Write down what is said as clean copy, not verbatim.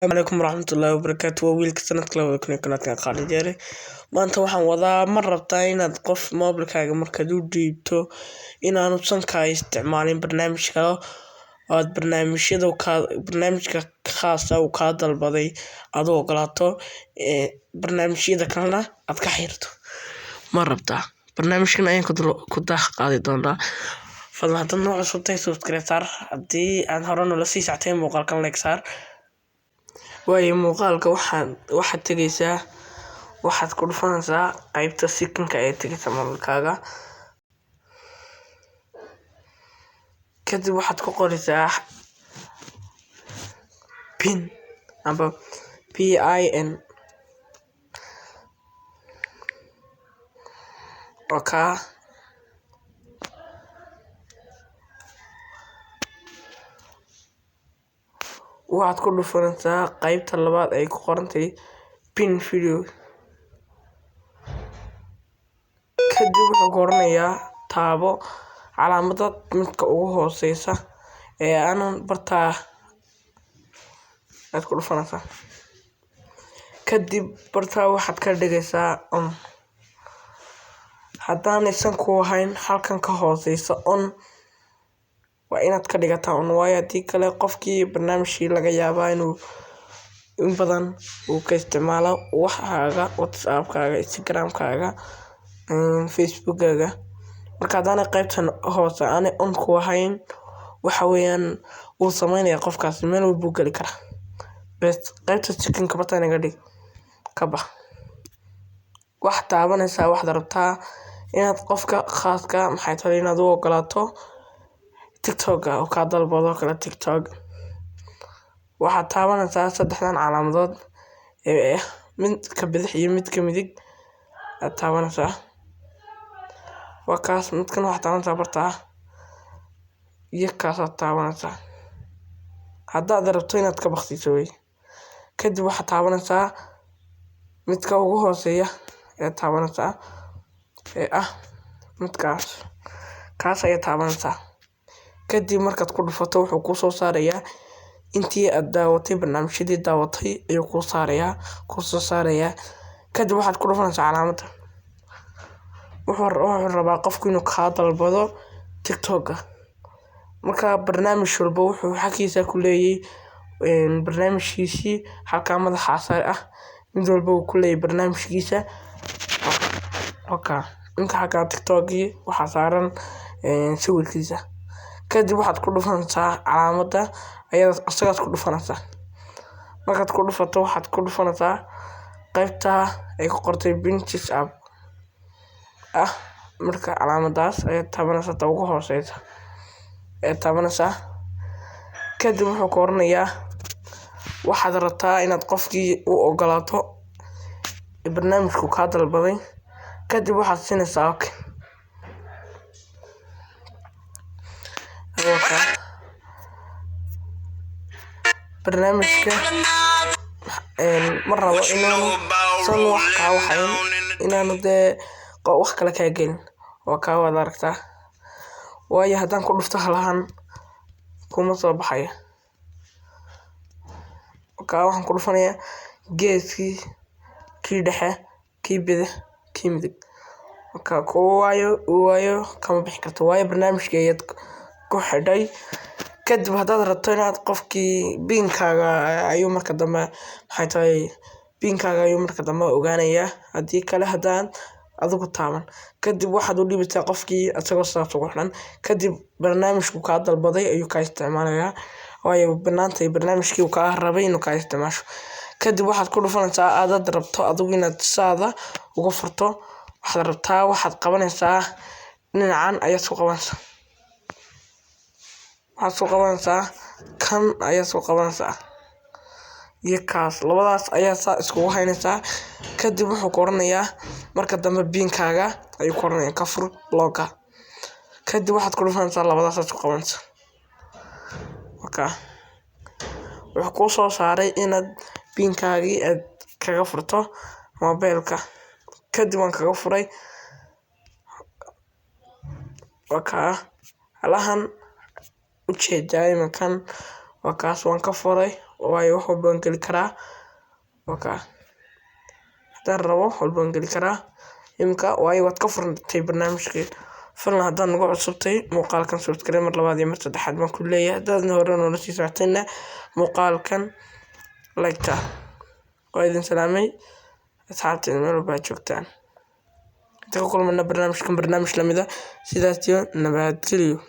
السلام عليكم ورحمة الله وبركاته ويلك سنة كلا كنا قاعد جاري ما أنت وحن وضع مرة بتاعين قف موبلك هاي مركزو ديبتو إن أنا بصن كاي استعمالين برنامج كلا برنامج يدو برنامج خاصة وكاد البضي أدو قلاتو برنامج يدا كلنا أتكحيرتو مرة بتاع برنامج كنا أين كنت قاعد دونا فالله هذا النوع صوتي سبسكرايب صار أدي أنا هرون ولا ساعتين مقال كان لك صار waayo muuqaalka waxaad tegaysaa waxaad ku dhufanaysaa qaybta sekinka ee tigita mobilkaaga kadib waxaad ku qoraysaa pin amba PIN waxaad ku dhufanaysaa qaybta labaad ay ku qorantay pin video kadib wuxuu qoranayaa taabo calaamadda midka ugu hooseysa ee aanan bartaa aad ku dhufanaysaa kadib bartaa waxaad ka dhigaysaa on haddaanaysan ku ahayn halkan ka hooseysa on waa inaad ka dhigataa on waayo haddii kale qofkii barnaamijkii laga yaabaa inuu in badan uu ka isticmaalo waxaaga WhatsApp-kaaga Instagram-kaaga Facebook-kaaga marka haddaanay qaybtan hoose aanay on ku ahayn waxa weeyaan uu samaynayaa qofkaasi meel walbuu geli karaa bes qaybta sekinka bartaa inaga dhig ka bax wax taabanaysaa waxaad rabtaa inaad qofka khaaska maxay tahay inaad u ogolaato TikTok oo ka dalbado kala TikTok waxaad taabanaysaa saddexdan calaamadood ee mid ka bidix iyo mid ka midig aad taabanaysaa waa kaas midkan waxaad taabanaysaa bartaa iyo kaas aad taabanaysaa haddaad rabto inaad ka baqsiiso wey kadib waxaad taabanaysaa midka ugu hooseeya ee taabanaysaa ee kaas ayaa taabanaysaa kadib markaad ku dhufato wuxuu kuu soo saarayaa intii aad daawatay barnaamijyadii daawatay ayuu kuu soo saarayaa kadib waxaad ku dhufanaysaa calaamadda wuxuu rabaa qofku inuu kaa dalbado TikTok marka barnaamij walba wuxuu xaqiisa ku leeyahay barnaamijkiisii halkaa madaxa sare ah mid walba uu ku leeyahay barnaamijkiisa inka halkaa TikTok-gii waxaa saaran sawirkiisa kadib waxaad ku dhufanaysaa calaamadda asagaad ku dhufanaysaa markaad ku dhufato waxaad ku dhufanaysaa qaybta ay ku qortay pinches app marka calaamaddaas ayaad taabanaysaa ta ugu hooseysa ayaad taabanaysaa kadib wuxuu ku oranayaa waxaad rabtaa inaad qofkii u ogolaato barnaamijku kaa dalbaday kadib waxaad siinaysaa okay barnaamijka ma rabo inaanu san wax kaa waxayn inaanu dee wax kale kaa gelin waa kaa wada aragtaa waayo haddaan ku dhufto halahan kuma soo baxaya waxaan ku dhufanayaa geeskii kii dhexe kii bidix kii midig waayo kama bixi karto waayo barnaamijka ayaad ku xidhay kadib haddaad rabto inaad qofkii biinkaaga ayuu marka dambe ogaanayaa haddii kale haddaan adigu taaban kadib waxaad u dhiibaysaa qofkii asagoo saas ugu xidhan kadib barnaamijku kaa dalbaday ayuu kaa isticmaalayaa waayo banaantay barnaamijkii uu kaa rabay inuu kaa isticmaasho kadib waxaad ku dhufanaysaa aadaad rabto adigu inaad saada uga furto waxaad qabanaysaa dhinacan ayaad soo qabanaysaa kan ayaad soo qabanaysaa iyo kaas labadaas ayaa saa iskugu haynaysaa kadib wuxuu ku oranayaa marka dambe biinkaaga ayuu ku oranayaa ka fur looga kadib waxaad ku dhufanaysaa labadaas aad ku qabanaysaa wuxuu kuu soo saaray inaad biinkaagii aad kaga furto mobilka kadib waan kaga furay halahan ujeedaa iminkan waa kaas waan ka furay waayo wax walba waan geli karaa haddaan rabo wax walba waan geli karaa imika waayo waad ka furantay barnaamijkii fadlan haddaan nagu cusubtay muuqaalkan subscribe mar labaad iyo mar saddexaad baan ku leeyahay haddaadna hore noola sii socotayna muuqaalkan like waa idin salaamay asxaabteeda meel walba joogtaan inta ka kulmana barnaamij lamida sidaas iyo nabadgelyo.